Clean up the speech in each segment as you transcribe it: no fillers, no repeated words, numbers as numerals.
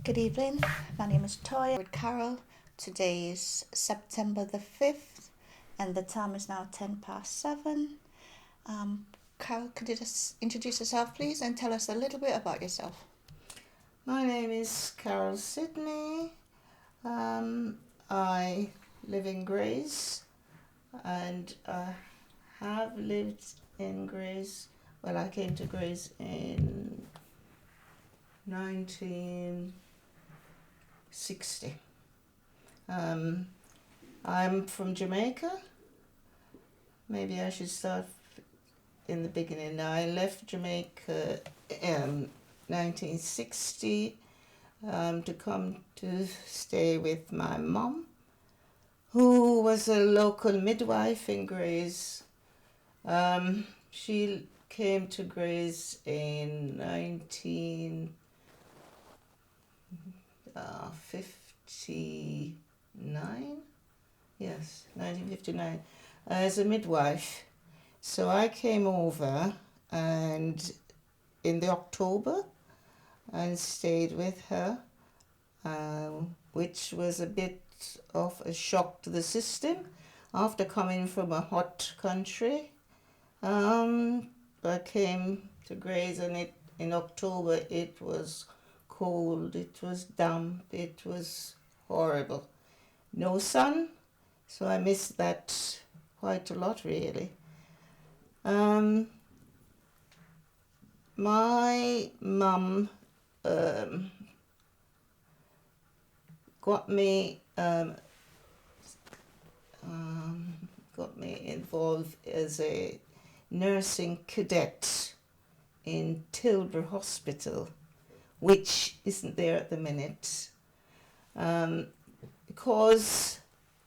Good evening, my name is Toya with Carol. Today is September the 5th and the time is now 10 past 7. Carol, could you just introduce yourself please and tell us a little bit about yourself? My name is Carol Sidney. I live in Grays and I have lived in Grays. Well, I came to Grays in 1960. I'm from Jamaica. Maybe I should start in the beginning. I left Jamaica in 1960 to come to stay with my mom, who was a local midwife in Grays. She came to Grays in 1959. Yes, 1959, as a midwife. So I came over and in the October and stayed with her, which was a bit of a shock to the system after coming from a hot country. I came to Grays and in October it was cold, it was damp, it was horrible. No sun, so I missed that quite a lot really. My mum got me involved as a nursing cadet in Tilbury Hospital, which isn't there at the minute, because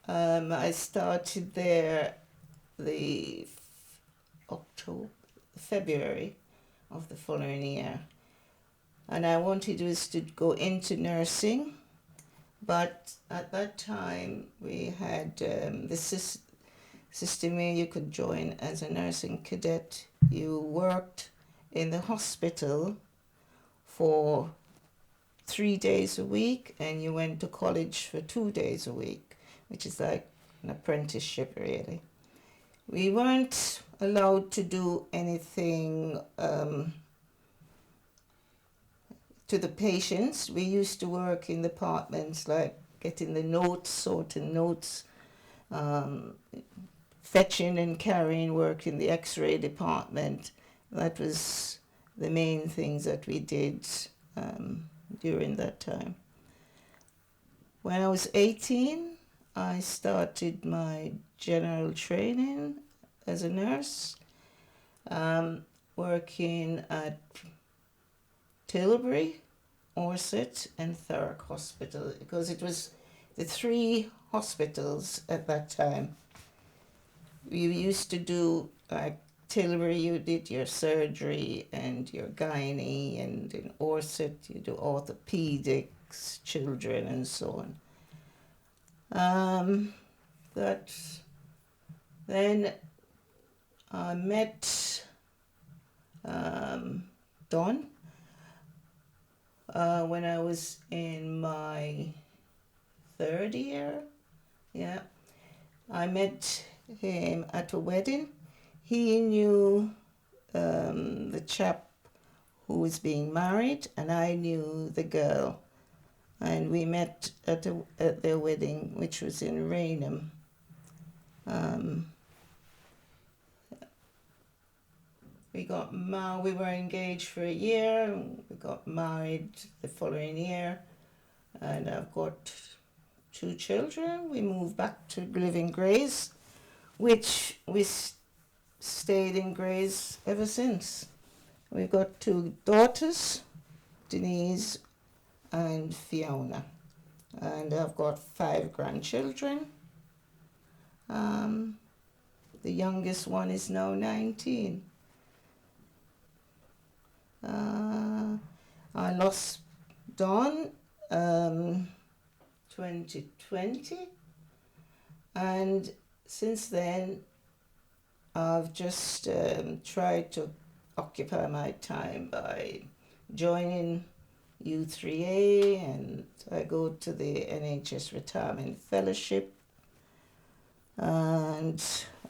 I started there the February of the following year, and I wanted us to go into nursing, but at that time we had the system where you could join as a nursing cadet. You worked in the hospital for 3 days a week and you went to college for 2 days a week, which is like an apprenticeship really. We weren't allowed to do anything to the patients. We used to work in departments like getting the notes, sorting notes, fetching and carrying work in the x-ray department. That was the main things that we did during that time. When I was 18, I started my general training as a nurse, working at Tilbury, Orsett and Thurrock Hospital, because it was the 3 hospitals at that time. We used to do, like Tilbury, you did your surgery and your gynae, and in Orsett you do orthopedics, children and so on. Then I met Don when I was in my 3rd year. Yeah, I met him at a wedding. He knew the chap who was being married, and I knew the girl, and we met at their wedding, which was in Raynham. We were engaged for a year, and we got married the following year, and I've got 2 children. We moved back to live in Grays, which we stayed in Grays ever since. We've got 2 daughters, Denise and Fiona, and I've got 5 grandchildren. The youngest one is now 19. I lost Dawn 2020, and since then I've just tried to occupy my time by joining U3A, and I go to the NHS Retirement Fellowship, and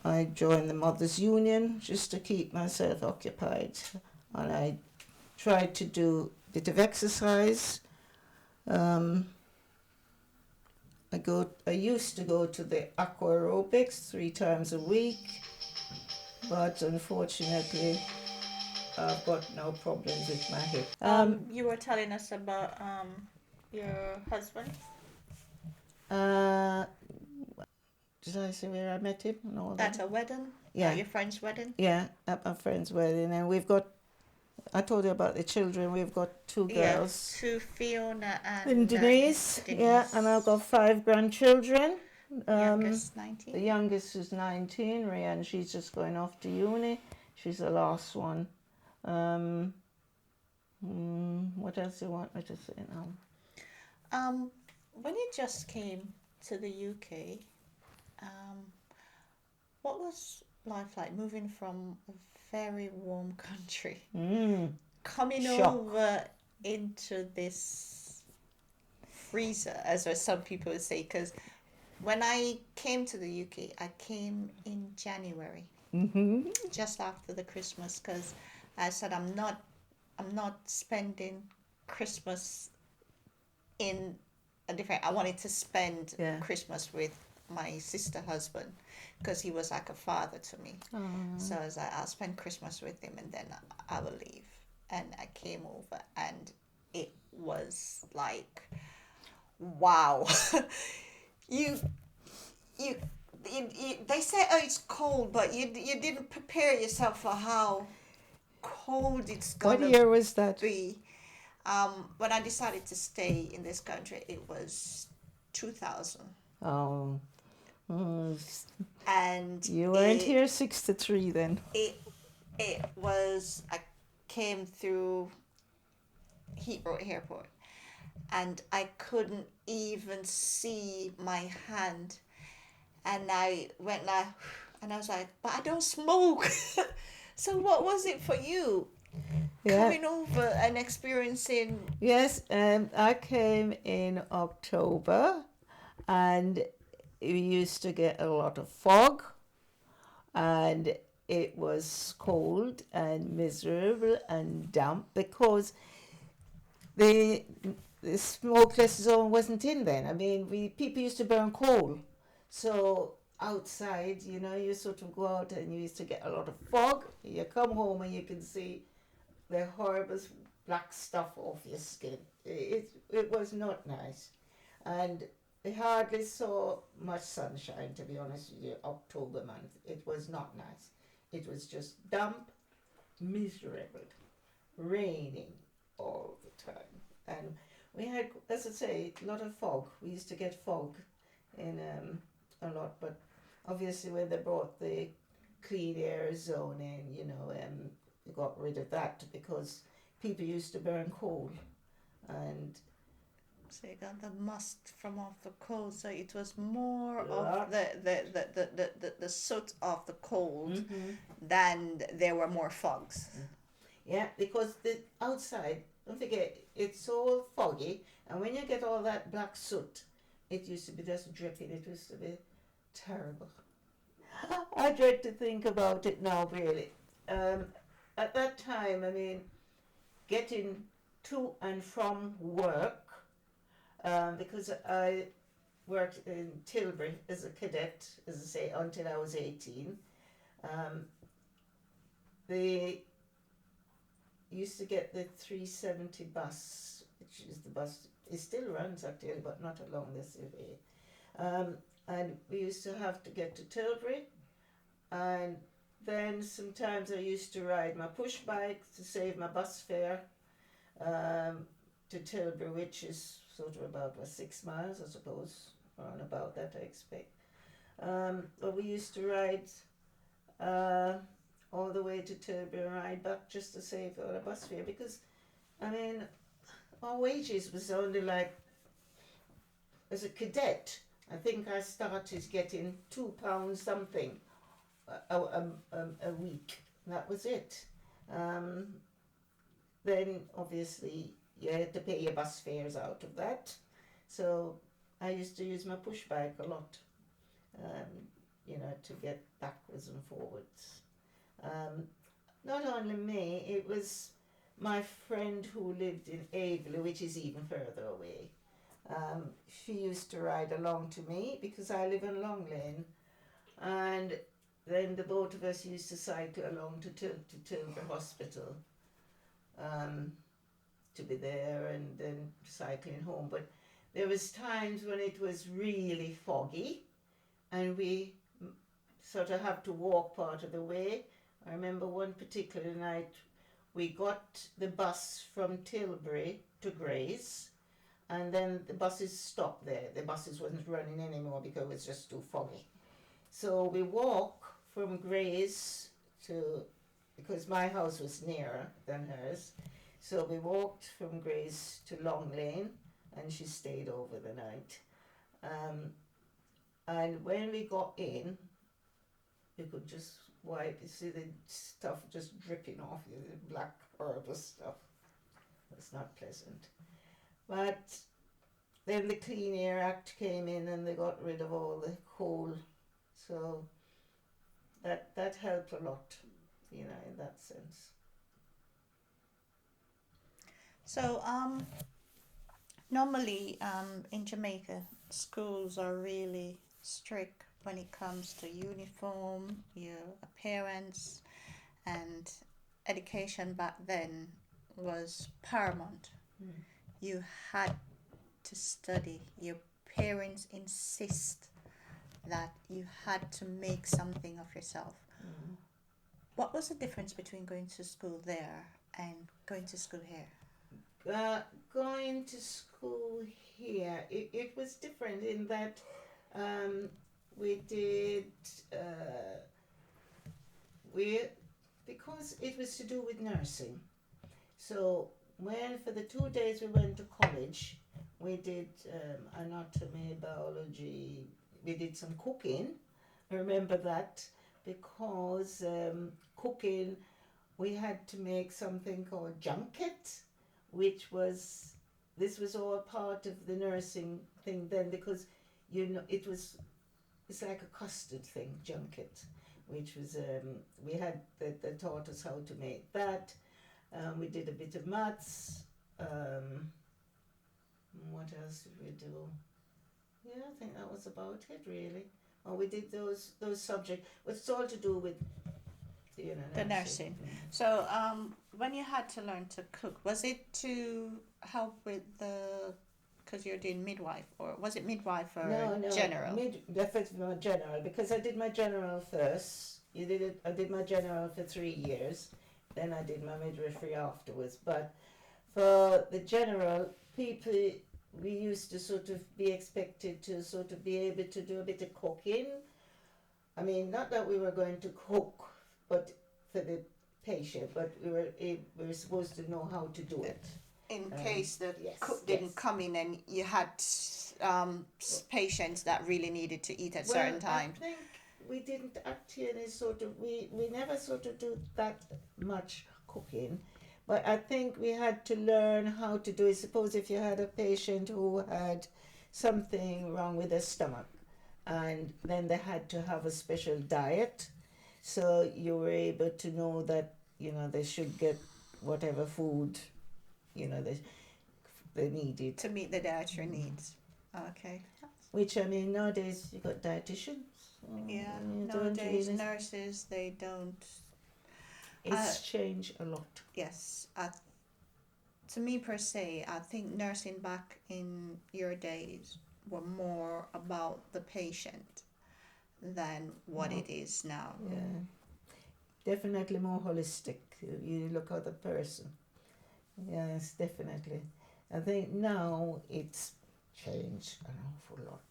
I joined the Mothers Union just to keep myself occupied. And I tried to do a bit of exercise. I used to go to the aqua aerobics 3 times a week, but unfortunately I've got no problems with my hip. You were telling us about your husband. Did I say where I met him and all At that? a wedding? Yeah. Your friend's wedding? Yeah, at my friend's wedding, and we've got. I told you about the children. We've got 2 girls. Yeah, 2, Fiona And Denise, yeah, and I've got 5 grandchildren. Youngest 19. The youngest is 19, Rianne. She's just going off to uni. She's the last one. What else do you want me to say now? When you just came to the UK, what was life like moving from a very warm country, coming Shock. over into this freezer, as some people would say? Because when I came to the UK, I came in January, just after the Christmas, because I said I'm not spending Christmas in a different. I wanted to spend Christmas with my sister husband because he was like a father to me. So I was like, I'll spend Christmas with him and then I will leave. And I came over and it was like, wow. you they say, oh, it's cold, but you didn't prepare yourself for how cold it's gonna What year was that? be. When I decided to stay in this country, it was 2000. Oh. And You weren't here 63 then. It was, I came through Heathrow Airport and I couldn't even see my hand. And I went like, and I was like, but I don't smoke. So what was it for you? Coming over and experiencing. Yes, I came in October, and we used to get a lot of fog, and it was cold and miserable and damp because the smokeless zone wasn't in then. I mean, people used to burn coal, so outside, you sort of go out and you used to get a lot of fog. You come home and you can see the horrible black stuff off your skin. It was not nice. And we hardly saw much sunshine, to be honest with you, October month. It was not nice. It was just damp, miserable, raining all the time. And we had, as I say, a lot of fog. We used to get fog in a lot, but obviously when they brought the clean air zone in, we got rid of that because people used to burn coal, and so you got the must from off the coal. So it was more of the soot of the cold than there were more fogs. Yeah, because the outside, don't forget, it's all foggy, and when you get all that black soot, it used to be just dripping. It used to be terrible. I dread to think about it now, really. At that time, I mean, getting to and from work, because I worked in Tilbury as a cadet, as I say, until I was 18. They used to get the 370 bus, which is the bus, it still runs actually, but not along this way. And we used to have to get to Tilbury, and then sometimes I used to ride my push bike to save my bus fare to Tilbury, which is sort of about 6 miles, I suppose, around about that I expect. But we used to ride all the way to Tilbury and ride back just to save our bus fare because, I mean, our wages was only like, as a cadet, I think I started getting £2 something a week. That was it. Then obviously you had to pay your bus fares out of that. So I used to use my push bike a lot, to get backwards and forwards. Um, Not only me, it was my friend who lived in Aveley, which is even further away. She used to ride along to me because I live in Long Lane, and then the both of us used to cycle along to Tilbury Hospital, to be there and then cycling home. But there was times when it was really foggy, and we sort of have to walk part of the way. I remember one particular night we got the bus from Tilbury to Grays, and then the buses stopped there. The buses wasn't running anymore because it was just too foggy. So we walk from Grays to, because my house was nearer than hers, so we walked from Grays to Long Lane, and she stayed over the night. And when we got in, you could just wipe, you see the stuff just dripping off you, the black horrible stuff. It's not pleasant. But then the Clean Air Act came in and they got rid of all the coal. So that helped a lot, in that sense. So normally in Jamaica, schools are really strict when it comes to uniform, your appearance, and education back then was paramount. You had to study. Your parents insist that you had to make something of yourself. What was the difference between going to school there and going to school here? Going to school here, it was different in that we did, because it was to do with nursing. So when for the 2 days we went to college, we did anatomy, biology, we did some cooking. I remember that because cooking, we had to make something called junket, which was, this was all part of the nursing thing then, because it's like a custard thing, junket, which was, we had, they taught us how to make that. We did a bit of maths. What else did we do? Yeah, I think that was about it really. Oh, we did those subjects. It's all to do with nursing. The nursing. So when you had to learn to cook, was it to help with because you're doing midwife, or was it midwife or general? Definitely general, because I did my general first. I did my general for 3 years, then I did my midwifery afterwards. But for the general, we used to sort of be expected to sort of be able to do a bit of cooking. I mean, not that we were going to cook, but for the patient, but we were supposed to know how to do it. In case the cook didn't come in and you had patients that really needed to eat at certain times. I think we didn't actually we never sort of do that much cooking, but I think we had to learn how to do it. Suppose if you had a patient who had something wrong with their stomach, and then they had to have a special diet, so you were able to know that they should get whatever food they needed to meet the dietary needs. Okay. Which, I mean, nowadays you got dietitians. Yeah, nowadays nurses, they don't. It's changed a lot. Yes. To me per se, I think nursing back in your days were more about the patient than what it is now. Yeah. Definitely more holistic. You look at the person. Yes, definitely. I think now it's changed an awful lot.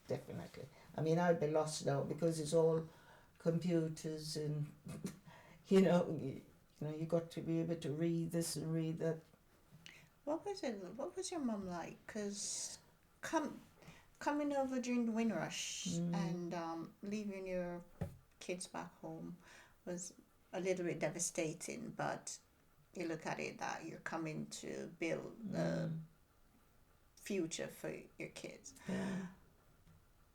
Definitely. I mean, I'd be lost now because it's all computers and, you got to be able to read this and read that. What was your mum like? Because coming over during the Windrush and leaving your kids back home was a little bit devastating, but you look at it that you're coming to build a future for your kids. Yeah.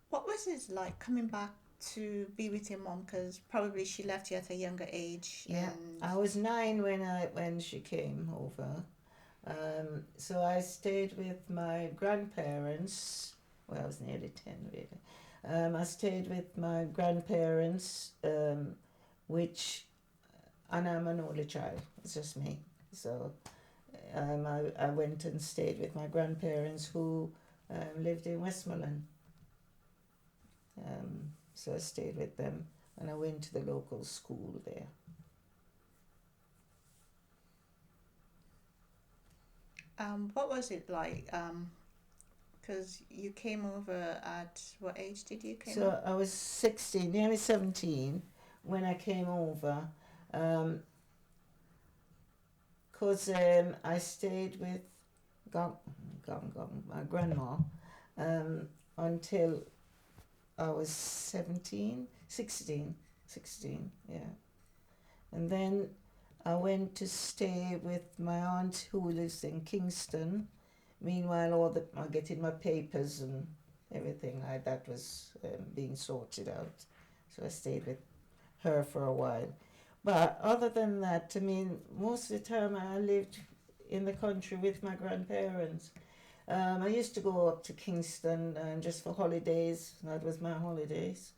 What was it like coming back to be with your mom? Because probably she left you at a younger age. Yeah, And I was 9 when she came over. So I stayed with my grandparents. Well, I was nearly 10 really. I stayed with my grandparents, which, and I'm an only child. It's just me. So I went and stayed with my grandparents who lived in Westmoreland. So I stayed with them, and I went to the local school there. what was it like? Because you came over at what age did you came over? So I was 16, nearly 17 when I came over. Because I stayed with my grandma until I was 17, 16, 16, yeah. And then I went to stay with my aunt who lives in Kingston. Meanwhile, I getting my papers and everything like that was being sorted out. So I stayed with her for a while. But other than that, I mean, most of the time I lived in the country with my grandparents. I used to go up to Kingston just for holidays. That was my holidays.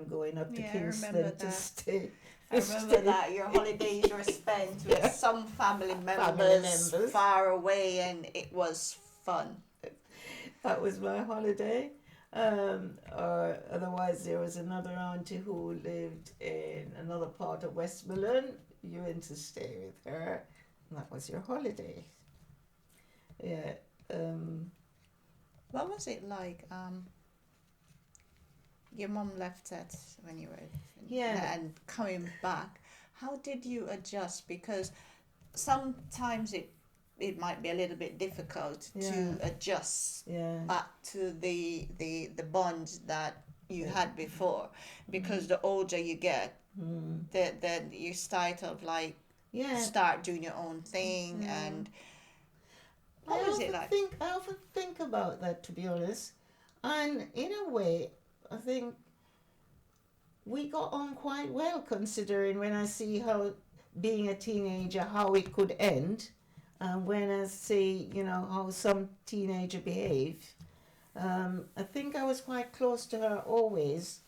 Going up to Yeah, I Kingston remember to that. stay. I remember that your holidays were spent with Yeah. some family members members. far away, and it was fun. That was my holiday. Or otherwise, there was another auntie who lived in another part of Westmoreland. You went to stay with her, and that was your holiday. Yeah. What was it like? Your mom left it when you were Yeah. and coming back. How did you adjust? Because sometimes it might be a little bit difficult Yeah. to adjust Yeah. back to the bonds that you Yeah. had before, because the older you get, then you start of like Yeah. start doing your own thing. Yeah. And what was it like? I often think about that, to be honest. And in a way, I think we got on quite well, considering when I see how being a teenager, how it could end, and when I see, how some teenager behave. I think I was quite close to her always,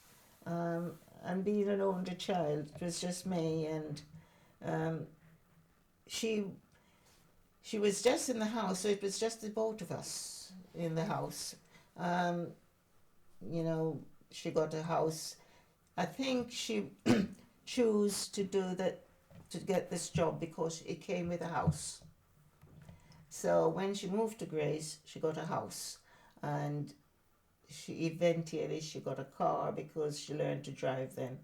and being an older child, it was just me, and she was just in the house, so it was just the both of us in the house. She got a house. I think she chose to do that, to get this job because it came with a house. So when she moved to Grace, she got a house, and she got a car because she learned to drive then.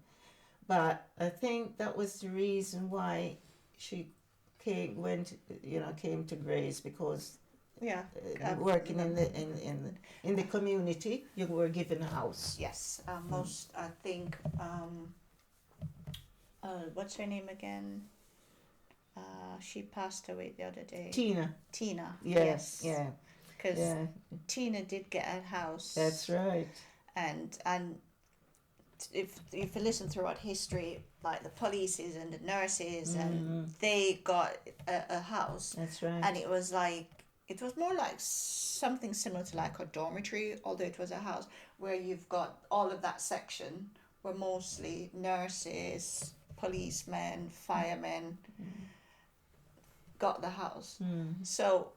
But I think that was the reason why she came to Grace, because Yeah, working in the community, you were given a house. yes. Most I think. What's her name again? She passed away the other day. Tina. Tina. Yes. Yes. Yeah. Because Yeah. Tina did get a house. That's right. And if you listen throughout history, like the polices and the nurses, and they got a house. That's right. And it was more like something similar to like a dormitory, although it was a house where you've got all of that section were mostly nurses, policemen, firemen got the house. So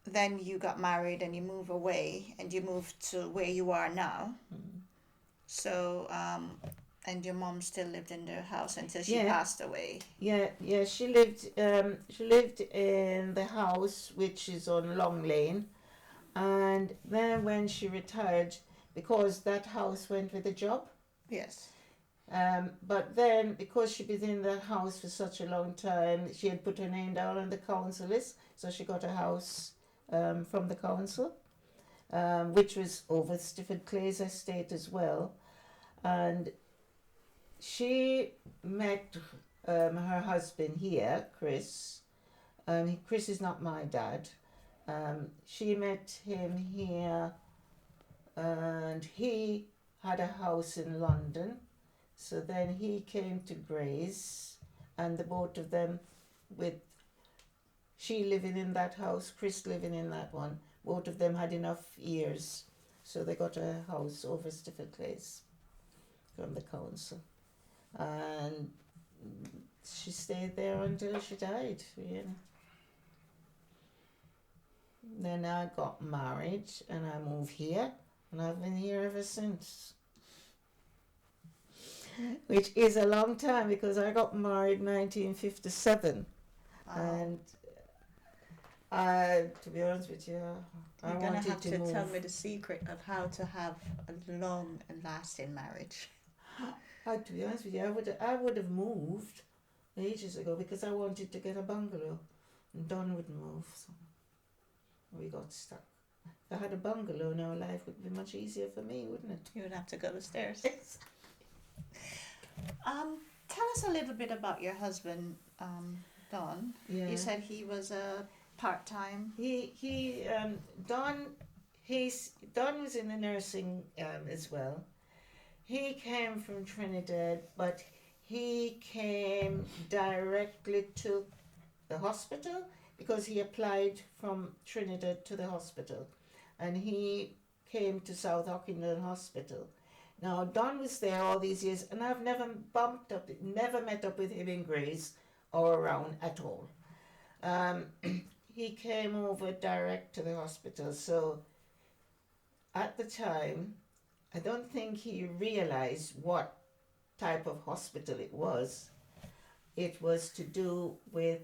then you got married and you move away and you moved to where you are now. So and your mom still lived in their house until she passed away. Yeah. She lived in the house which is on Long Lane, and then when she retired, because that house went with a job. Yes. But then, because she was in the house for such a long time, she had put her name down on the council list, so she got a house from the council, which was over Stifford Clay's estate as well. And she met her husband here, Chris, Chris is not my dad. She met him here, and he had a house in London. So then he came to Grays, and the both of them, with she living in that house, Chris living in that one, both of them had enough years, so they got a house over Stifford Place from the council, and she stayed there until she died. You know. Then I got married and I moved here, and I've been here ever since. Which is a long time because I got married 1957, and to be honest with you, I You're gonna wanted have to move. tell me the secret of how to have a long and lasting marriage. To be honest with you, I would have moved ages ago because I wanted to get a bungalow, and Don wouldn't move, so we got stuck. If I had a bungalow now, life would be much easier for me, wouldn't it? You would have to go upstairs. Tell us a little bit about your husband, Don. Yeah. You said he was a part-time. Don was in the nursing as well. He came from Trinidad, but he came directly to the hospital because he applied from Trinidad to the hospital, and he came to South Ockenden Hospital. Now Don was there all these years, and I've never met up with him in Grays or around at all. He came over direct to the hospital, so at the time, I don't think he realized what type of hospital it was. It was to do with,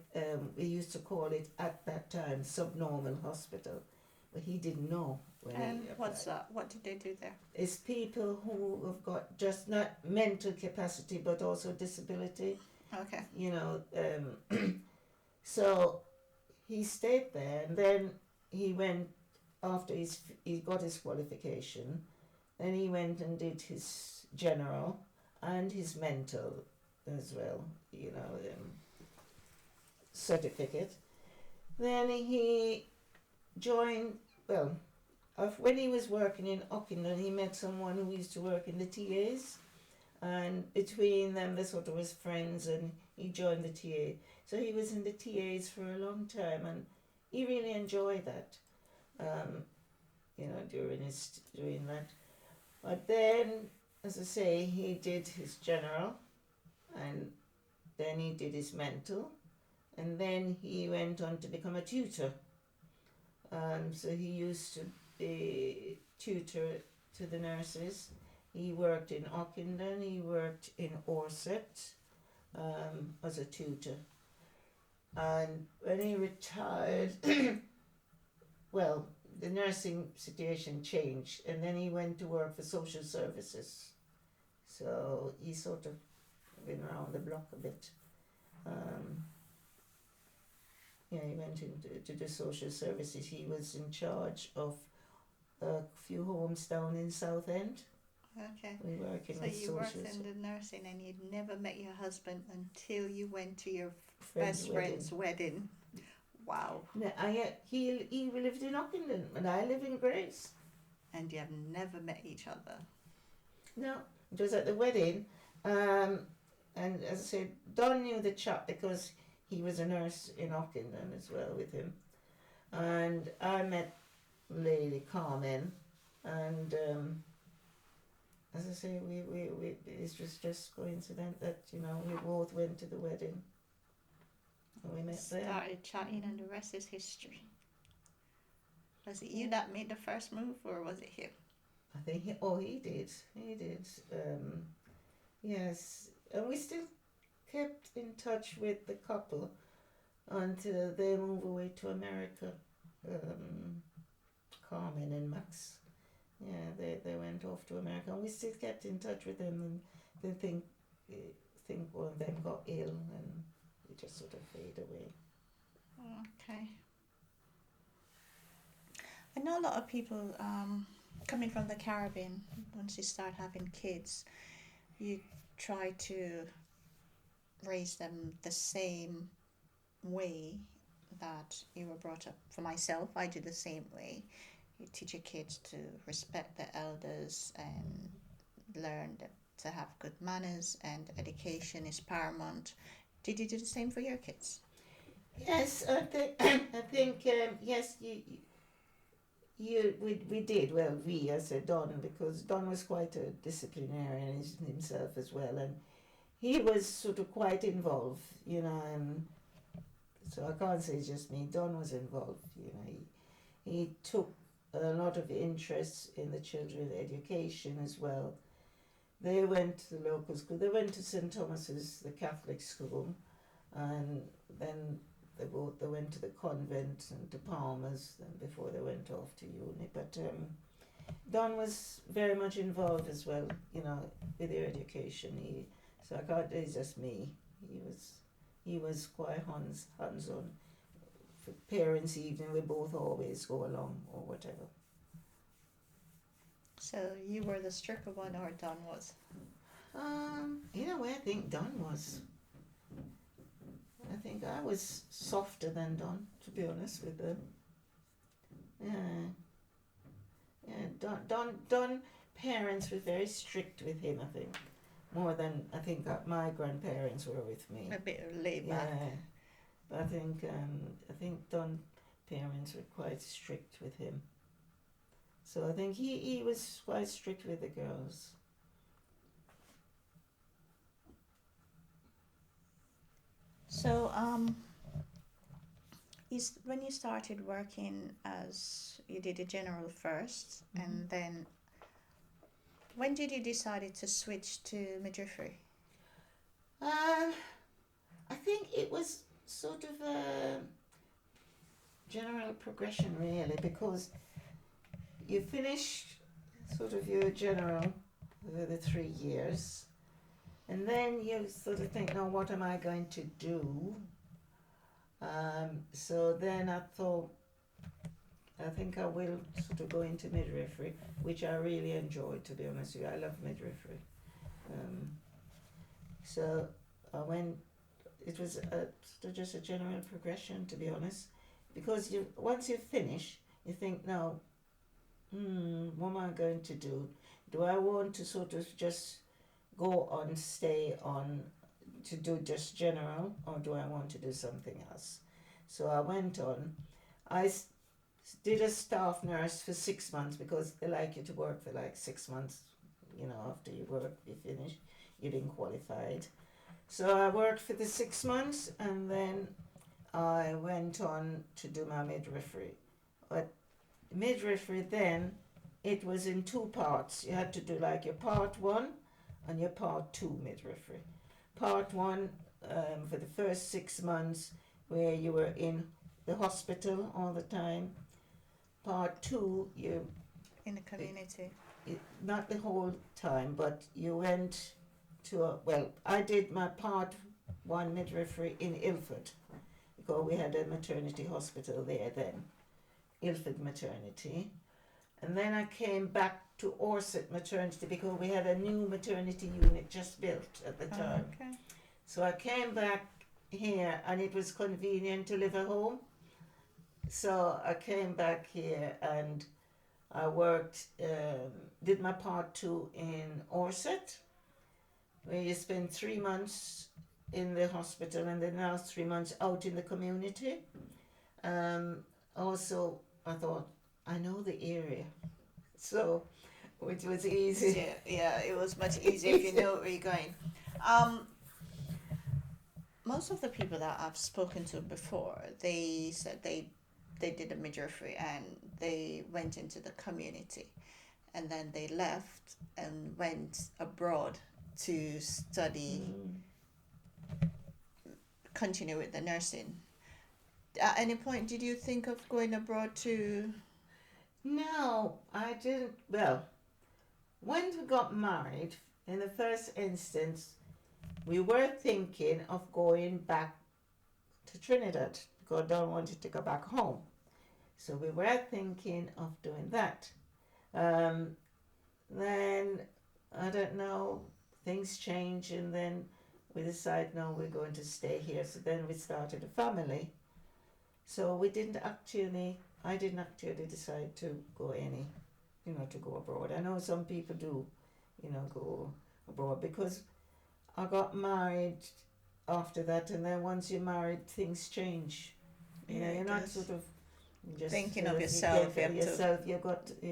we used to call it at that time, subnormal hospital, but he didn't know. And what's that? What did they do there? It's people who have got just not mental capacity, but also disability. Okay. You know, so he stayed there, and then he went after he got his qualification. Then he went and did his general and his mental as well. You know, certificate. Then he joined. Well, when he was working in Ockenden, he met someone who used to work in the TAs, and between them they sort of was friends, and he joined the TA. So he was in the TAs for a long time, and he really enjoyed that. You know, during that. But then, as I say, he did his general, and then he did his mental, and then he went on to become a tutor. So he used to be tutor to the nurses. He worked in Ockenden, he worked in Orset as a tutor. And when he retired, well, the nursing situation changed, and then he went to work for social services. So he sort of been around the block a bit. He went to the social services. He was in charge of a few homes down in Southend. Okay. We working So with you worked in the nursing, and you'd never met your husband until you went to your best friend's wedding. Wow. He lived in Ockenden, and I live in Grace. And you have never met each other? No, it was at the wedding. And as I said, Don knew the chap because he was a nurse in Ockenden as well with him. And I met Lady Carmen, and as I say, we it was just coincident that, you know, we both went to the wedding. And we met there. Started chatting, and the rest is history. Was it you that made the first move, or was it him? I think he did. He did. Yes, and we still kept in touch with the couple until they moved away to America. Carmen and Max. Yeah, they went off to America, and we still kept in touch with them. And then think one of them got ill, and it just sort of faded away. Okay. I know a lot of people coming from the Caribbean, once you start having kids, you try to raise them the same way, that you were brought up. For myself, I do the same way. You teach your kids to respect the elders and learn to have good manners, and education is paramount. Did you do the same for your kids? Yes, I think I think yes, we did well. I said Don, because Don was quite a disciplinarian himself as well, and he was sort of quite involved, and so I can't say it's just me. Don was involved, He took a lot of interest in the children's education as well. They went to the local school. They went to St. Thomas's, the Catholic school, and then they went to the convent and to Palmer's and before they went off to uni. But Don was very much involved as well, with their education. So I can't. It's just me. He was quite hands on. For parents' evening, we both always go along or whatever. So you were the stricter one, or Don was? I think Don was. I think I was softer than Don, to be honest with them. Yeah. Don parents were very strict with him, I think. More than I think my grandparents were with me. A bit laid back. Yeah. But I think Don parents were quite strict with him. So I think he was quite strict with the girls. So, when you started working as you did a general 1st, and then when did you decide to switch to midwifery? I think it was sort of a general progression, really, because you finish sort of your general the 3 years, and then you sort of think, now what am I going to do? So then I thought, I think I will sort of go into midwifery, which I really enjoy, to be honest with you. I love midwifery. So I went, it was sort of just a general progression, to be honest, because once you finish, you think, now, what am I going to do? Do I want to sort of just stay on to do just general, or do I want to do something else? So I went on. I did a staff nurse for 6 months, because they like you to work for like 6 months, after you finish, you're being qualified. So I worked for the 6 months, and then I went on to do my midwifery. But midwifery then, it was in 2 parts. You had to do like your part 1 and your part 2 midwifery. Part 1 for the first 6 months, where you were in the hospital all the time. Part 2, you In the community. not the whole time, but you went to I did my part 1 midwifery in Ilford, because we had a maternity hospital there then, Ilford Maternity. And then I came back to Orsett Maternity, because we had a new maternity unit just built at the time. Okay. So I came back here, and it was convenient to live at home. So I came back here, and I worked, did my part 2 in Orsett, where you spend 3 months in the hospital and then now 3 months out in the community. Also, I thought, I know the area, so which was easy. Yeah, it was much easier if you know where you're going. Most of the people that I've spoken to before, they said they did a midwifery and they went into the community, and then they left and went abroad to study, continue with the nursing. At any point, did you think of going abroad to? No, I didn't. Well, when we got married, in the first instance, we were thinking of going back to Trinidad, because Don wanted to go back home. So we were thinking of doing that. Then, I don't know, things change, and then we decide, no, we're going to stay here. So then we started a family. So I didn't actually decide to go to go abroad. I know some people do, go abroad because I got married after that, and then once you're married, things change. Yeah, You're it not does. sort of just Thinking of you yourself, you get have to. yourself. You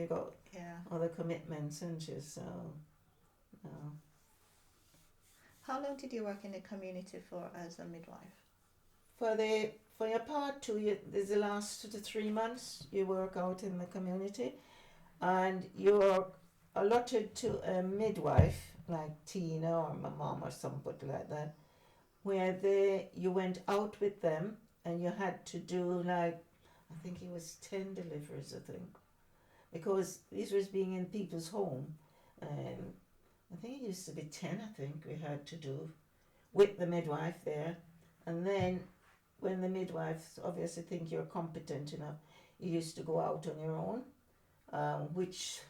got Yeah. other commitments, and you so no. How long did you work in the community for as a midwife? For your part two, there's the last 2 to 3 months you work out in the community, and you're allotted to a midwife like Tina or my mom or somebody like that, where you went out with them and you had to do like, I think it was 10 deliveries, I think, because this was being in people's home. I think it used to be 10. I think we had to do with the midwife there, and then when the midwives obviously think you're competent enough, you used to go out on your own, which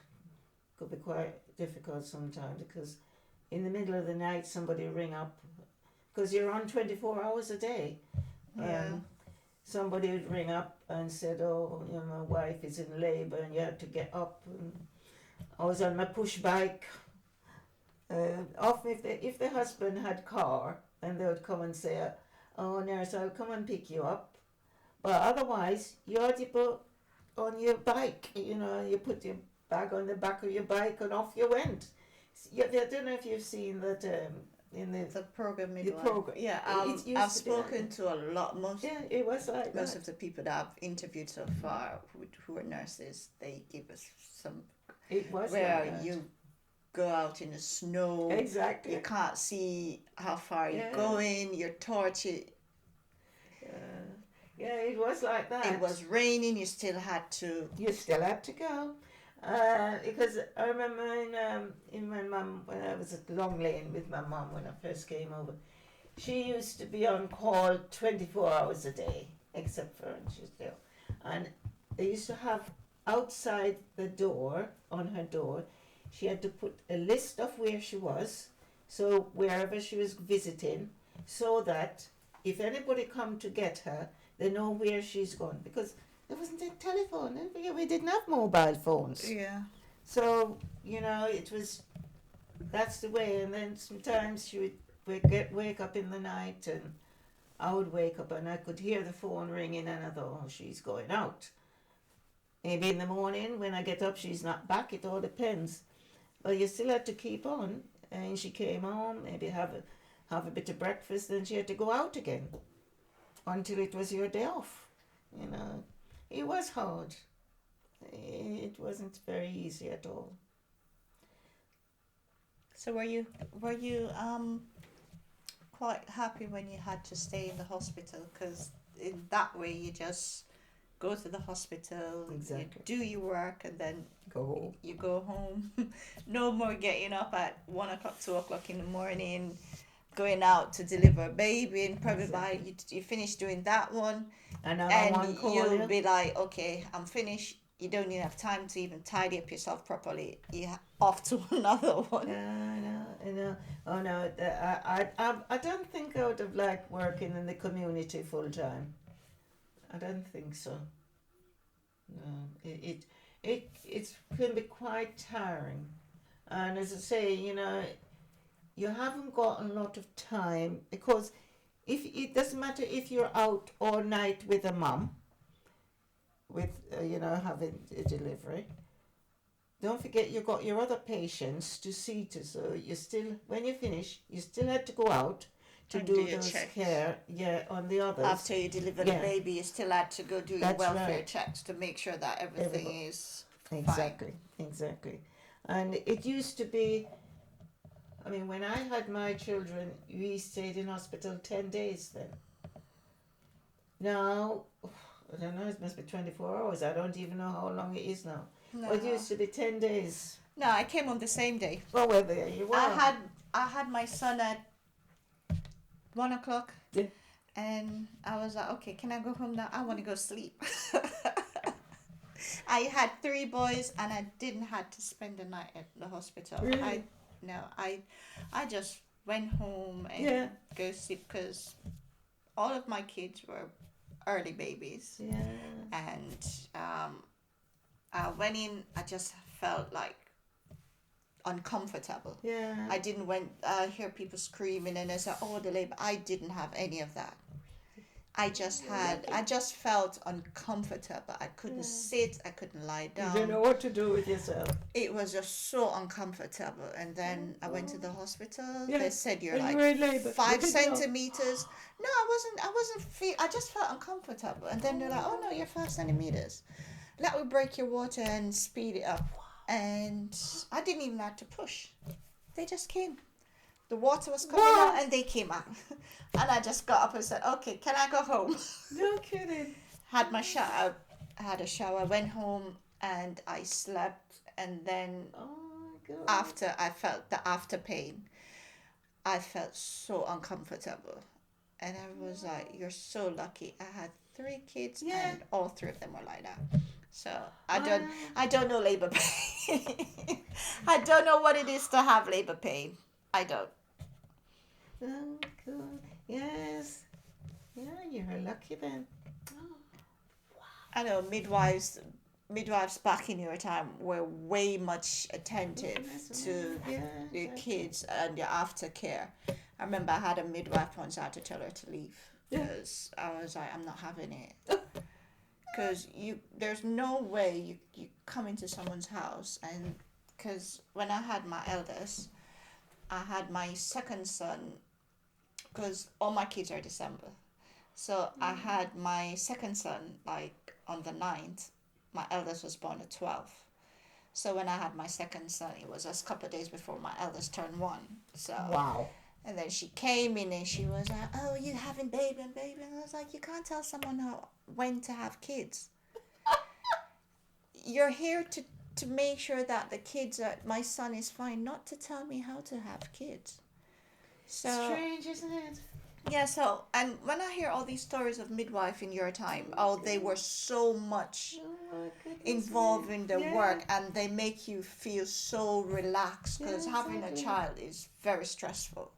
could be quite difficult sometimes because in the middle of the night somebody ring up because you're on 24 hours a day. Yeah. Somebody would ring up and said, "Oh, my wife is in labour," and you had to get up. And I was on my push bike. Often, if the husband had car, then they would come and say, "Oh, nurse, I'll come and pick you up." But otherwise, you had to put on your bike. You put your bag on the back of your bike, and off you went. I don't know if you've seen that in The program the midwife. program. Yeah, It used I've to be like spoken that. to a lot. Most Yeah, it was like most that. of the people that I've interviewed so far who are nurses, they give us some It was where like that. you go out in the snow. Exactly. You can't see how far you're Yeah. going. You're tortured. Yeah, it was like that. It was raining. You still had to. You still had to go. Because I remember in my mum, when I was at Long Lane with my mum when I first came over, she used to be on call 24 hours a day, except for when she was ill. And they used to have outside the door, on her door, she had to put a list of where she was, so wherever she was visiting, so that if anybody come to get her, they know where she's gone. Because there wasn't a telephone. We didn't have mobile phones. Yeah. So, that's the way. And then sometimes she would wake up in the night, and I would wake up and I could hear the phone ringing, and I thought, oh, she's going out. Maybe in the morning when I get up, she's not back. It all depends. But you still had to keep on. And she came home, maybe have a bit of breakfast, then she had to go out again until it was your day off. It was hard. It wasn't very easy at all. So were you quite happy when you had to stay in the hospital? Because in that way you just go to the hospital, Exactly. you do your work, and then Go home. you go home. No more getting up at 1 o'clock, 2 o'clock in the morning, going out to deliver a baby, and probably by you finish doing that one, Another one call you'll you. be like, okay, I'm finished. You don't even have time to even tidy up yourself properly. You're off to another one. Yeah, I know. Oh no, I don't think I would have liked working in the community full time. I don't think so. No, it can be quite tiring, and as I say, you haven't got a lot of time because if it doesn't matter if you're out all night with a mum, with having a delivery. Don't forget you've got your other patients to see to, so you still, when you finish, you still had to go out to And do do your those checks. care, on the others. After you deliver the baby, you still had to go do your That's welfare right. checks to make sure that everything is Exactly, exactly. And it used to be, when I had my children, we stayed in hospital 10 days then. Now, I don't know, it must be 24 hours. I don't even know how long it is now. fine. Well, it used to be 10 days. No, I came on the same day. Well, there you were. I had my son at 1 o'clock. Yeah. And I was like, okay, can I go home now? I want to go sleep. I had 3 boys, and I didn't have to spend the night at the hospital. Really? I just went home and go sleep because all of my kids were early babies. Yeah. And I went in, I just felt like uncomfortable. Yeah. I didn't hear people screaming and I said, oh, the labor. I didn't have any of that. I just felt uncomfortable. I couldn't sit, I couldn't lie You down. didn't know what to do with yourself. It was just so uncomfortable. And then I went to the hospital. Yeah. They said you're And like you were in labor. 5 You didn't know. centimeters. No, I just felt uncomfortable. And then they're like, oh no, you're 5 centimeters. That will break your water and speed it up. And I didn't even have to push. They just came. The water was coming Wow. out and they came out. And I just got up and said, okay, can I go home? No kidding. Had my shower. I had a shower, went home and I slept. And then Oh my God. after I felt the after pain, I felt so uncomfortable. And I was like, you're so lucky. I had 3 kids Yeah. and all 3 of them were like that. So I don't know labor pain. I don't know what it is to have labor pain. I don't. Oh, cool. Yes. Yeah, you're lucky then. I know midwives back in your time were way much attentive to the kids and the aftercare. I remember I had a midwife once. I had to tell her to leave because I was like, I'm not having it. Because there's no way you come into someone's house, and because when I had my eldest, I had my second son, because all my kids are December. So I had my second son like on the 9th. My eldest was born the 12th. So when I had my second son, it was just a couple of days before my eldest turned 1. So Wow. and then she came in and she was like, oh, you having baby and baby. And I was like, you can't tell someone when to have kids. You're here to make sure that the kids my son is fine, not to tell me how to have kids. So Strange, isn't it? yeah, so, and when I hear all these stories of midwife in your time, oh, they were so much Oh my goodness. involved in the Yeah. work, and they make you feel so relaxed, because Yeah, having a exactly. child is very stressful.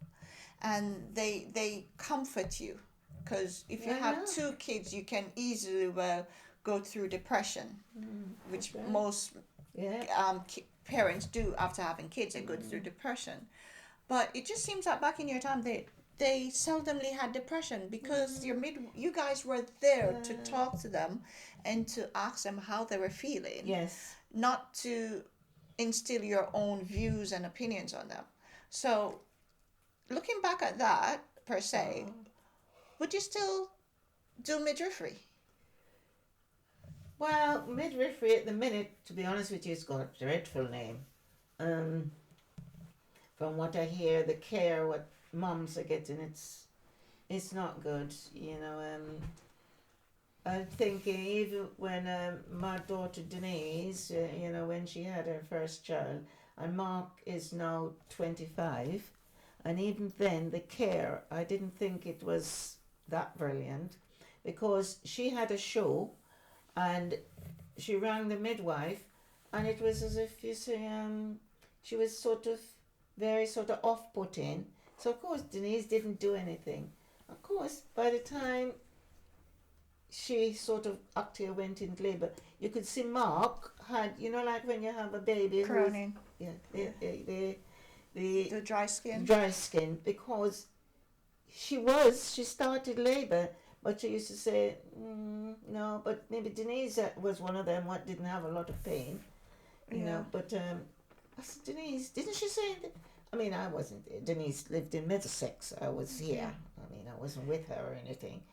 And they comfort you, because if you Yeah, I have know. 2 kids, you can easily go through depression, which that's right. most Yeah. parents do after having kids. They go through depression. But it just seems that back in your time, they seldomly had depression, because you guys were there to talk to them and to ask them how they were feeling, Yes. not to instill your own views and opinions on them. So looking back at that per se, would you still do midwifery? Well, midwifery at the minute, to be honest with you, it's got a dreadful name. From what I hear, the care what mums are getting, it's not good. You know, I'm thinking even when my daughter Denise, when she had her first child, and Mark is now 25, and even then the care, I didn't think it was that brilliant, because she had a show, and she rang the midwife, and it was as if you say, she was very off-putting. So of course Denise didn't do anything. Of course, by the time she actually went into labour, you could see Mark had, like when you have a baby Crowning. the dry skin. dry skin, because she started labour, but she used to say no, but maybe Denise was one of them what didn't have a lot of pain, but I said, Denise, didn't she say that? I mean, I wasn't there. Denise lived in Middlesex. I was here. I mean, I wasn't with her or anything.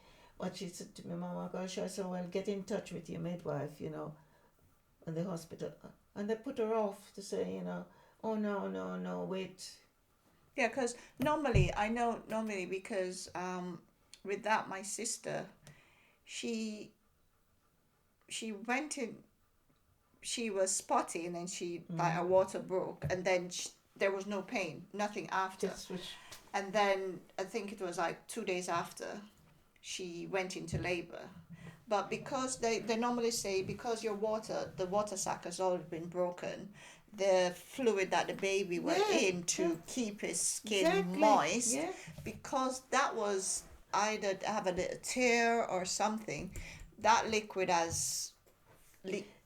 But she said to me, Mama, gosh, I said, well, get in touch with your midwife, in the hospital. And they put her off to say, oh, no, wait. Yeah, because normally because with that, my sister, she went in, she was spotty, and then like her water broke, and then there was no pain, nothing after. And then I think it was like 2 days after she went into labor. But because they normally say, because the water sac has already been broken, the fluid that the baby went in to keep his skin moist, because that was either have a little tear or something, that liquid has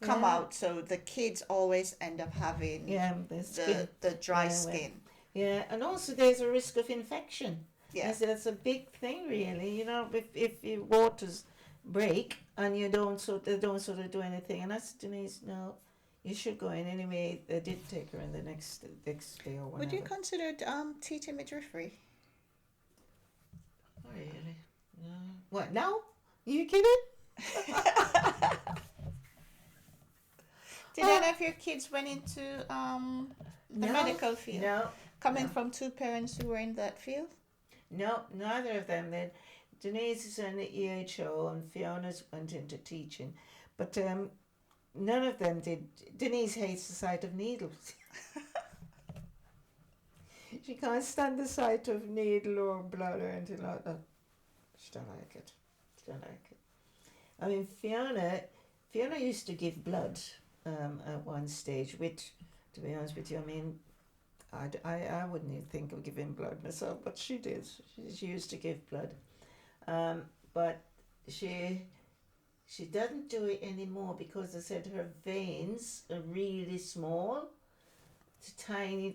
come Yeah. out, so the kids always end up having Yeah, the skin. the dry Yeah, well, skin. yeah, and also there's a risk of infection. Yeah. That's a big thing, really. You know, if your waters break and you don't they don't sort of do anything, and that's Denise. No, you should go in anyway. They did take her in the next day or Would you whatever. consider teaching midwifery? Oh, really? No. What now? You kidding? Did any of your kids went into the No, medical field? No, Coming no. from two parents who were in that field? No, neither of them did. Denise is in the EHO and Fiona's went into teaching, but none of them did. Denise hates the sight of needles. She can't stand the sight of needle or blood or anything like that. She don't like it. She don't like it. I mean, Fiona used to give blood at one stage, which, to be honest with you, I mean, I wouldn't even think of giving blood myself, but she did. She used to give blood. But she doesn't do it anymore because they said her veins are really small. It's tiny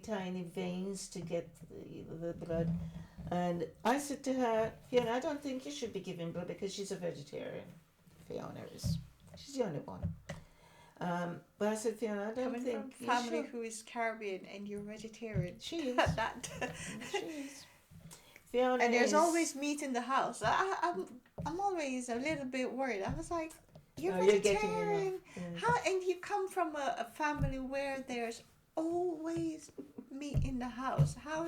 veins to get the blood. And I said to her, Fiona, I don't think you should be giving blood because she's a vegetarian. Fiona is. She's the only one. But I said, Fiona, I don't Coming think from you family should. who is Caribbean and you're vegetarian. She is. That. She is. Fiona And there's is. always meat in the house. I'm always a little bit worried. I was like, you're You're getting vegetarian. enough. Yeah. How? And you come from a family where there's always meat in the house. How?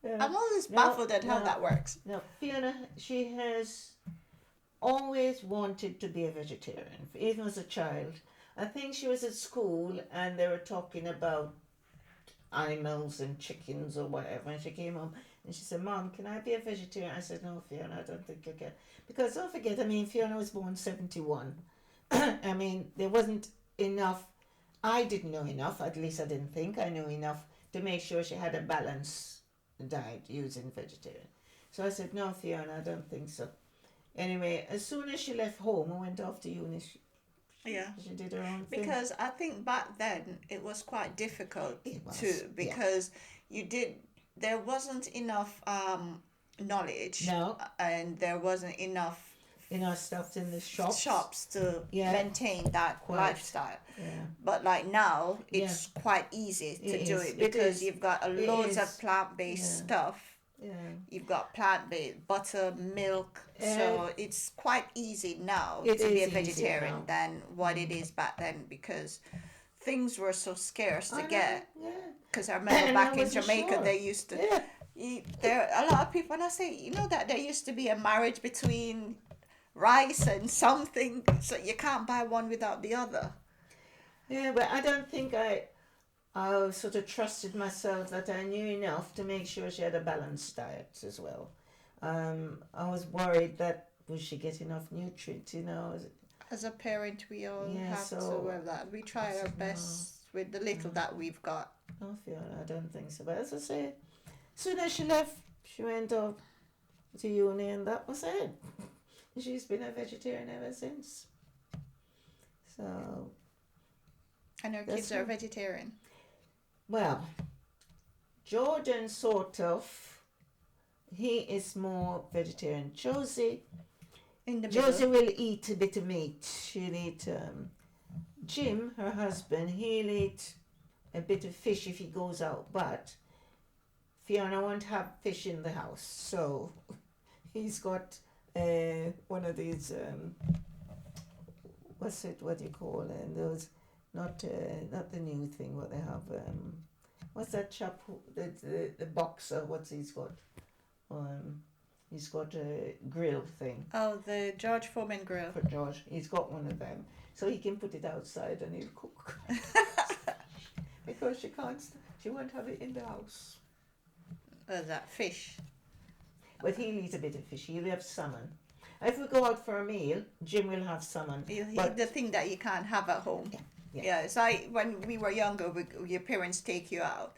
Yeah. I'm always No, baffled at how no. that works. No, Fiona, she has always wanted to be a vegetarian, even as a child. I think she was at school and they were talking about animals and chickens or whatever, and she came home and she said, Mom, can I be a vegetarian? I said, no, Fiona, I don't think you can. Because don't forget, I mean, Fiona was born 71. I mean, there wasn't enough, I didn't know enough, at least I didn't think I knew enough to make sure she had a balanced diet using vegetarian. So I said, no, Fiona, I don't think so. Anyway, as soon as she left home and went off to uni, she did her own thing. Because I think back then it was quite difficult It was, too, because there wasn't enough knowledge. No. And there wasn't enough Stuff in the shops. to Yeah. maintain that Quite. lifestyle. Yeah. But like now, it's quite easy to It do is. it because It is. you've got It loads of is. plant-based Yeah. stuff. Yeah. You've got plant-based butter, milk, so it's quite easy now It to be a is easier vegetarian now. than what it is back then, because things were so scarce to get. Yeah. Because I remember And back I in wasn't Jamaica, sure. they used to Yeah. eat. There a lot of people, and I say, you know that there used to be a marriage between rice and something, so you can't buy one without the other. Yeah, but I don't think I sort of trusted myself that I knew enough to make sure she had a balanced diet as well. I was worried that would she get enough nutrients, you know. As a parent, we all Yeah, have so to have that. We try I our said, best with the little that we've got. No, Fiona, I don't think so. But as I say, as soon as she left, she went off to uni and that was it. She's been a vegetarian ever since. So, And our That's kids are right. vegetarian. well, Jordan sort of, he is more vegetarian. Josie In the Josie middle. will eat a bit of meat. She'll eat, Jim, her husband, he'll eat a bit of fish if he goes out, but Fiona won't have fish in the house. So he's got one of these, what do you call it? Those, not the new thing, what they have, what's that chap, the boxer, what's he's got? He's got a grill thing Oh, the George Foreman grill. for George. He's got one of them, so he can put it outside and he'll cook. Because she won't have it in the house. That fish. But he'll eat a bit of fish. He'll have salmon. If we go out for a meal, Jim will have salmon. The thing that you can't have at home. Yeah. Yeah, it's like when we were younger, your parents take you out.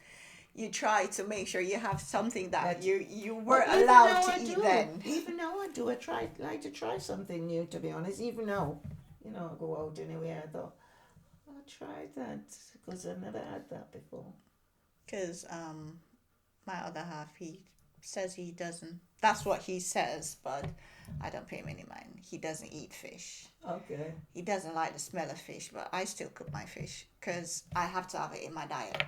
you try to make sure you have something that That- you Well, were even allowed now to I eat do. then. Even now I do. Like to try something new, to be honest. Even now, I go out anywhere. I thought I'll try that because I've never had that before. Because my other half, he says he doesn't. That's what he says, but I don't pay him any mind. He doesn't eat fish. Okay. He doesn't like the smell of fish, but I still cook my fish because I have to have it in my diet.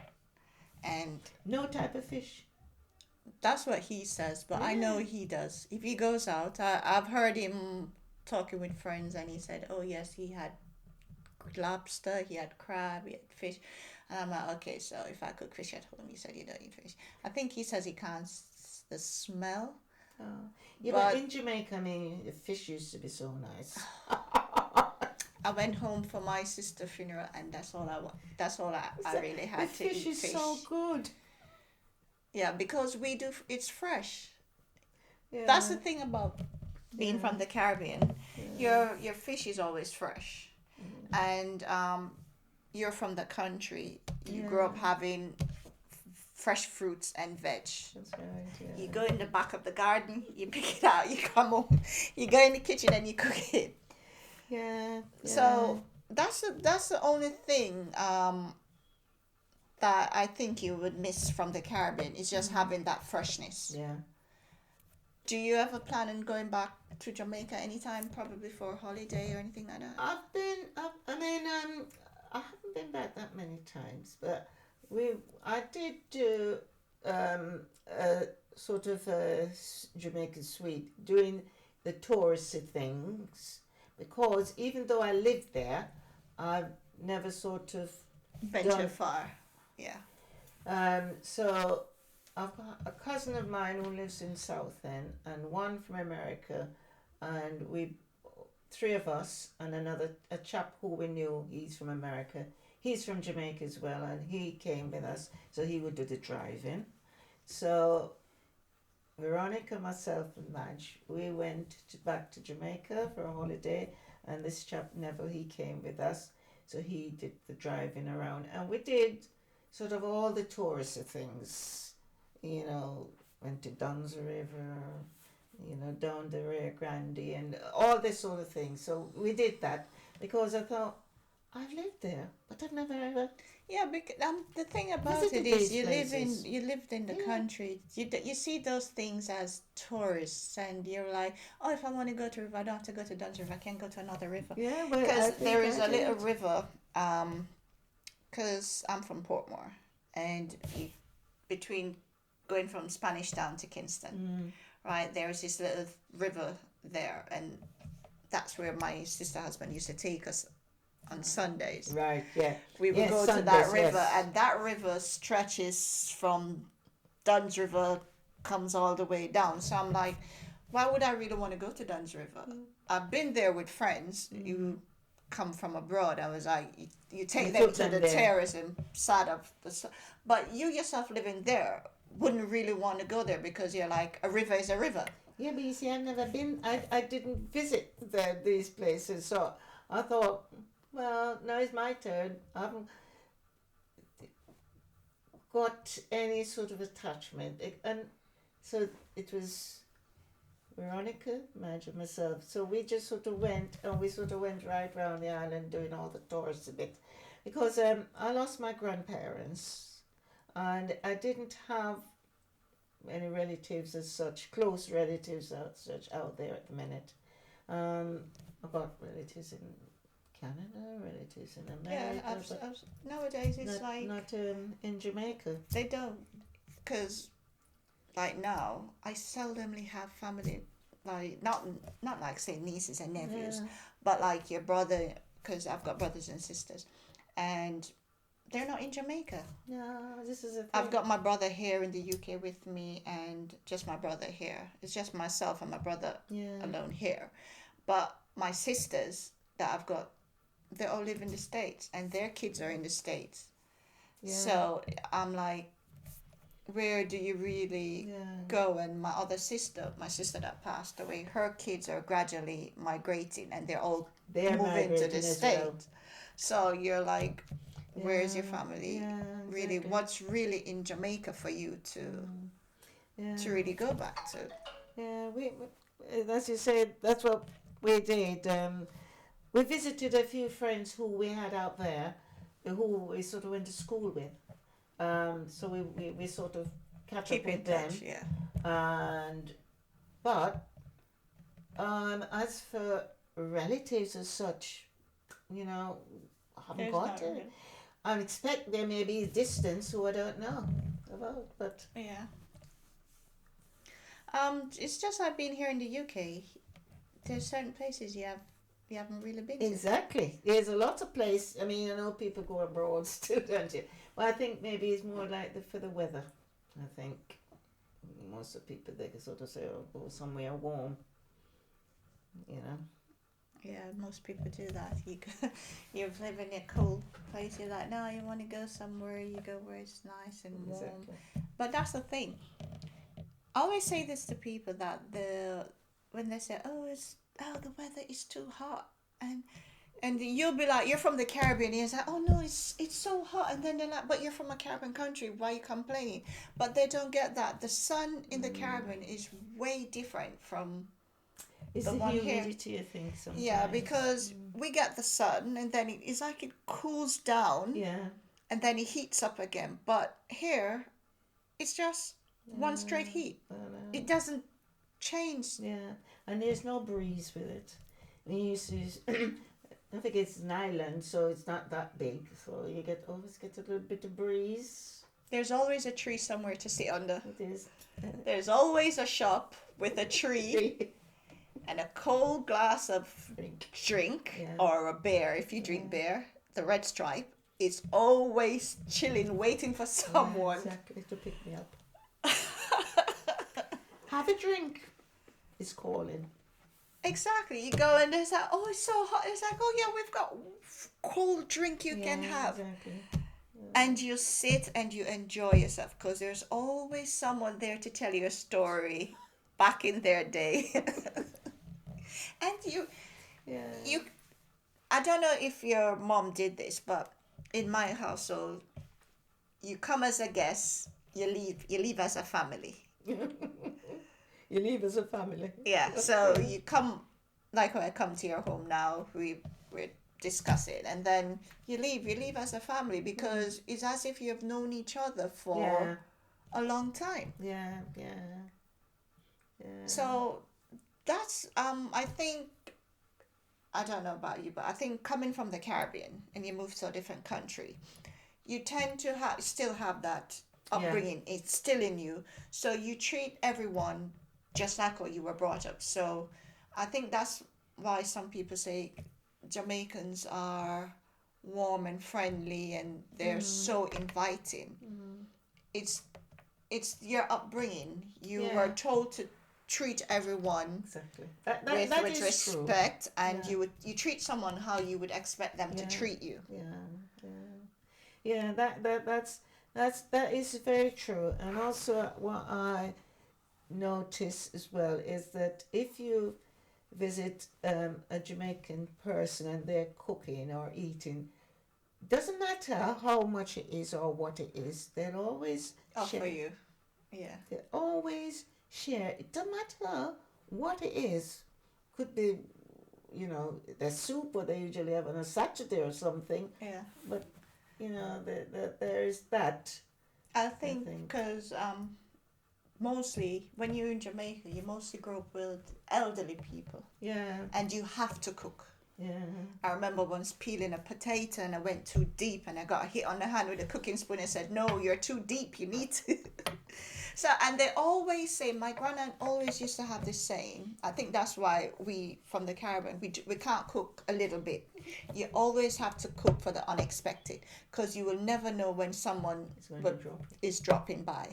And No type of fish. that's what he says, but I know he does. If he goes out, I've heard him talking with friends, and he said, "Oh yes, he had lobster, he had crab, he had fish," and I'm like, "Okay, so if I cook fish at home, you said you don't eat fish." I think he says he can't the smell. Oh. Yeah, but in Jamaica, I mean, the fish used to be so nice. I went home for my sister's funeral, and that's all I want. That's all I really had The to fish eat is fish. so good. Yeah, because we do. It's fresh. Yeah. That's the thing about being from the Caribbean. Yeah. Your fish is always fresh, Mm. and you're from the country. You grew up having fresh fruits and veg. That's right. Yeah. You go in the back of the garden, you pick it out, you come home, you go in the kitchen and you cook it. Yeah. So that's the only thing that I think you would miss from the Caribbean is just having that freshness. Yeah. Do you ever plan on going back to Jamaica anytime, probably for a holiday or anything like that? I haven't been back that many times, but I did do a sort of a Jamaican suite doing the touristy things because even though I lived there, I've never sort of Venture far. Yeah. So I've got a cousin of mine who lives in Southend and one from America, and we, three of us, and a chap who we knew, he's from America. He's from Jamaica as well, and he came with us, so he would do the driving. So Veronica, myself, and Madge, we went back to Jamaica for a holiday, and this chap Neville, he came with us, so he did the driving around, and we did sort of all the touristy things. Went to Dunn's River, down the Rio Grande and all this sort of thing. So we did that because I thought, I've lived there, but I've never ever. Yeah, because the thing about Visited it is these places. you lived in the country. You see those things as tourists, and you're like, oh, if I want to go to a river, I don't have to go to Dunn's River. I can go to another river. Yeah, well, Because there is I a little did. river. Because I'm from Portmore, and between going from Spanish Town to Kingston, right, there is this little river there, and that's where my sister husband used to take us on Sundays. Right, yeah. We would go to Sundays, that river, yes. and that river stretches from Dunn's River, comes all the way down. So I'm like, why would I really want to go to Dunn's River? I've been there with friends. You come from abroad. I was like, you take You them took to them the there. terracing side of but you yourself living there wouldn't really want to go there because you're like, a river is a river. Yeah, but you see, I've never been. I didn't visit these places, so I thought, well, now it's my turn. I haven't got any sort of attachment, and so it was Veronica, Madge, and myself. So we just sort of went, and we sort of went right around the island doing all the tours a bit, because I lost my grandparents, and I didn't have any relatives as such, close relatives as such out there at the minute. I've got relatives in Canada, relatives in America, but Nowadays it's not in Jamaica. they don't, because like now I seldomly have family, like not like say nieces and nephews, but like your brother, because I've got brothers and sisters, and they're not in Jamaica. No, this is a thing. I've got my brother here in the UK with me, and just my brother here. It's just myself and my brother alone here. But my sisters that I've got, they all live in the States, and their kids are in the States. Yeah. So I'm like, where do you really go? And my sister that passed away, her kids are gradually migrating, and they're all moving to the States. well. So you're like, where is your family? Yeah, Really, exactly. what's really in Jamaica for you Yeah. to really go back to? Yeah, as you said, that's what we did. We visited a few friends who we had out there, who we sort of went to school with. So we sort of catch up Keep in with touch, them. yeah. And but as for relatives as such, you know, I haven't There's got not it. really. I expect there may be distance who I don't know about, but Yeah. It's just I've been here in the UK. There's certain places you haven't really been to. exactly. There's a lot of place. I mean, I know people go abroad still, don't you? But I think maybe it's more like for the weather. I think most of the people they can sort of say, "Oh, go somewhere warm," you know. Yeah, most people do that. You live in a cold place. You're like, no, you want to go somewhere. You go where it's nice and warm. Exactly. But that's the thing. I always say this to people that when they say, the weather is too hot, and you'll be like, you're from the Caribbean. You're like, oh no, it's so hot, and then they're like, but you're from a Caribbean country. Why are you complaining? But they don't get that the sun in the Caribbean is way different from It's the the one here. humidity, I think, sometimes. Yeah, because we get the sun, and then it's like it cools down, Yeah. and then it heats up again. But here, it's just one straight heat. I know. It doesn't change. Yeah, and there's no breeze with it. We used to. I think it's an island, so it's not that big. So you always get a little bit of breeze. There's always a tree somewhere to sit under. It is. There's always a shop with a tree and a cold glass of drink Yeah. or a beer if you drink beer. The red stripe is always chilling, waiting for someone. Yeah, exactly, to pick me up. Have a drink. It's calling. Exactly. You go and it's like, oh, it's so hot. It's like, oh yeah, we've got cold drink you can have. Exactly. And you sit and you enjoy yourself because there's always someone there to tell you a story back in their day. And you I don't know if your mom did this, but in my household, you come as a guest, you leave as a family. You leave as a family. Yeah, so you come, like when I come to your home now, we're discussing, and then you leave as a family because it's as if you've known each other for a long time. Yeah. So that's I think, I don't know about you, but I think coming from the Caribbean and you move to a different country, you tend to still have that upbringing. Yeah. It's still in you, so you treat everyone just like how you were brought up. So I think that's why some people say Jamaicans are warm and friendly and they're so inviting. It's your upbringing. You were told to treat everyone exactly with respect, true. And you treat someone how you would expect them to treat you. That is very true. And also what I notice as well is that if you visit a Jamaican person and they're cooking or eating, doesn't matter how much it is or what it is, they'll always offer you. Yeah. They always share. It doesn't matter what it is. Could be, the soup or they usually have on a Saturday or something. Yeah. But, there is that. I think because mostly when you're in Jamaica, you mostly grow up with elderly people. Yeah. And you have to cook. Yeah. I remember once peeling a potato and I went too deep and I got hit on the hand with a cooking spoon and said, no, you're too deep, you need to. So, and they always say, my granddad always used to have this saying, I think that's why we from the Caribbean, we can't cook a little bit. You always have to cook for the unexpected because you will never know when someone is dropping by.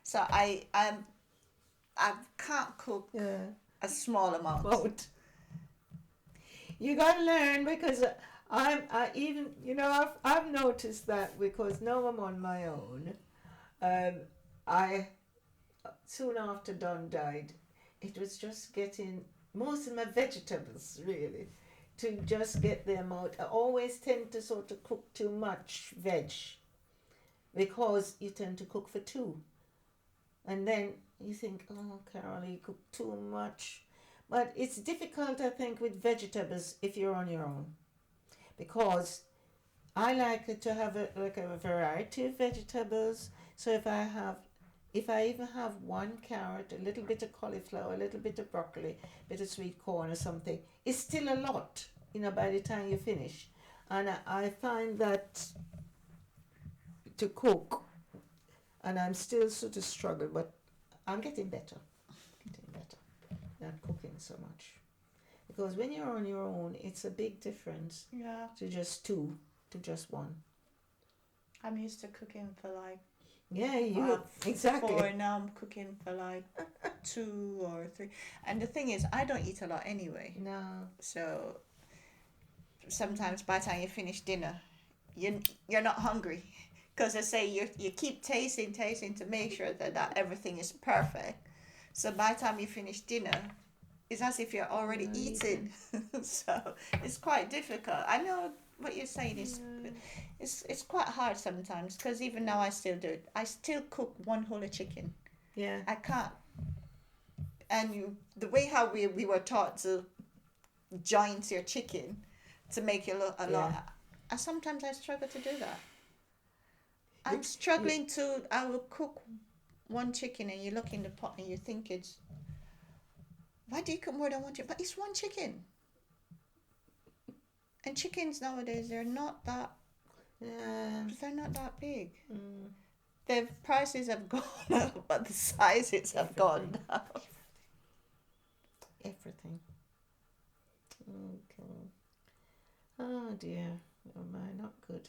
So I can't cook a small amount. You gotta learn because I've noticed that because now I'm on my own. I soon after Don died, it was just getting most of my vegetables really to just get the amount. I always tend to sort of cook too much veg because you tend to cook for two. And then you think, oh, Carol, you cook too much. But it's difficult, I think, with vegetables if you're on your own. Because I like it to have a variety of vegetables. So if I even have one carrot, a little bit of cauliflower, a little bit of broccoli, a bit of sweet corn or something, it's still a lot, by the time you finish. And I find that to cook, and I'm still sort of struggling, but I'm getting better. Not cooking so much. Because when you're on your own, it's a big difference to just two, to just one. I'm used to cooking for like exactly. 4, now I'm cooking for like 2 or 3. And the thing is, I don't eat a lot anyway. No. So sometimes by the time you finish dinner, you're not hungry. Because I say you keep tasting to make sure that everything is perfect. So by the time you finish dinner, it's as if you're already eating. So it's quite difficult. I know what you're saying is it's quite hard sometimes, because even now I still do it. I still cook one whole chicken. Yeah. I can't. And the way how we were taught to joint your chicken to make it look a lot. Sometimes I struggle to do that. I'm struggling to. I will cook one chicken and you look in the pot and you think it's. Why do you cook more than one chicken? But it's one chicken. And chickens nowadays, they're not that. They're not that big. The prices have gone up, but the sizes have gone down. Everything. Okay. Oh dear. Oh my, not good.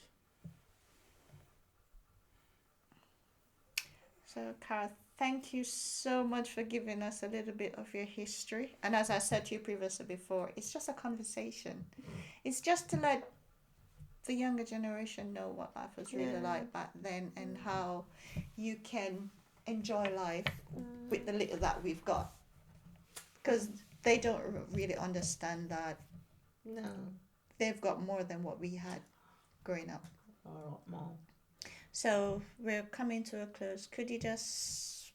So, Cara, thank you so much for giving us a little bit of your history. And as I said to you previously before, it's just a conversation. It's just to let the younger generation know what life was really like back then and how you can enjoy life with the little that we've got. Because they don't really understand that. No. They've got more than what we had growing up. A lot more. So we're coming to a close. Could you just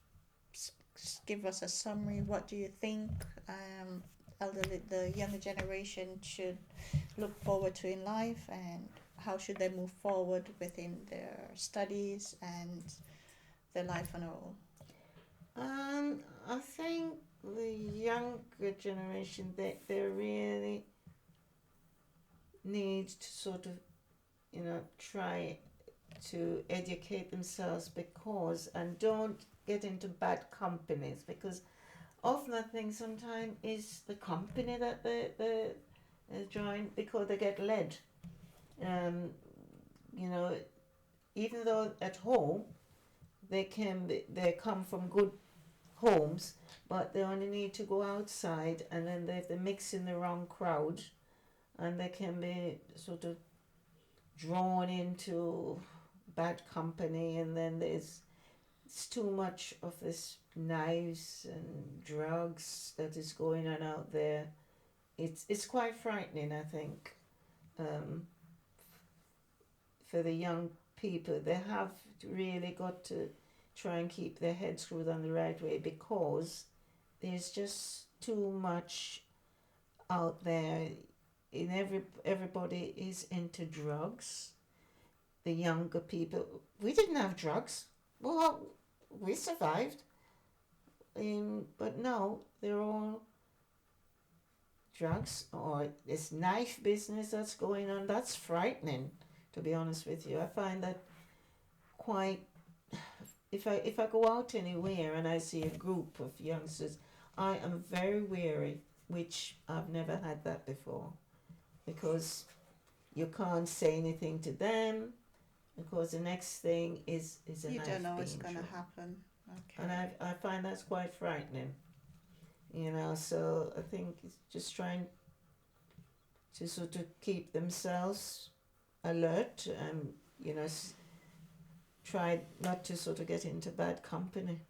give us a summary? What do you think the younger generation should look forward to in life, and how should they move forward within their studies and their life on all? I think the younger generation, they really need to sort of, try to educate themselves and don't get into bad companies, because often I think sometimes it's the company that they join because they get led. Even though at home they come from good homes, but they only need to go outside, and then they mix in the wrong crowd, and they can be sort of drawn into bad company, and then it's too much of this knives and drugs that is going on out there. It's quite frightening, I think, for the young people. They have really got to try and keep their heads screwed on the right way, because there's just too much out there. Everybody is into drugs. The younger people, we didn't have drugs. Well, we survived. But no, they're all drugs, or this knife business that's going on. That's frightening, to be honest with you. I find that quite. If I go out anywhere and I see a group of youngsters, I am very wary, which I've never had that before, because you can't say anything to them, because the next thing is a you knife don't know being what's going to drawn. happen. Okay. And I find that's quite frightening, so I think it's just trying to sort of keep themselves alert and, try not to sort of get into bad company.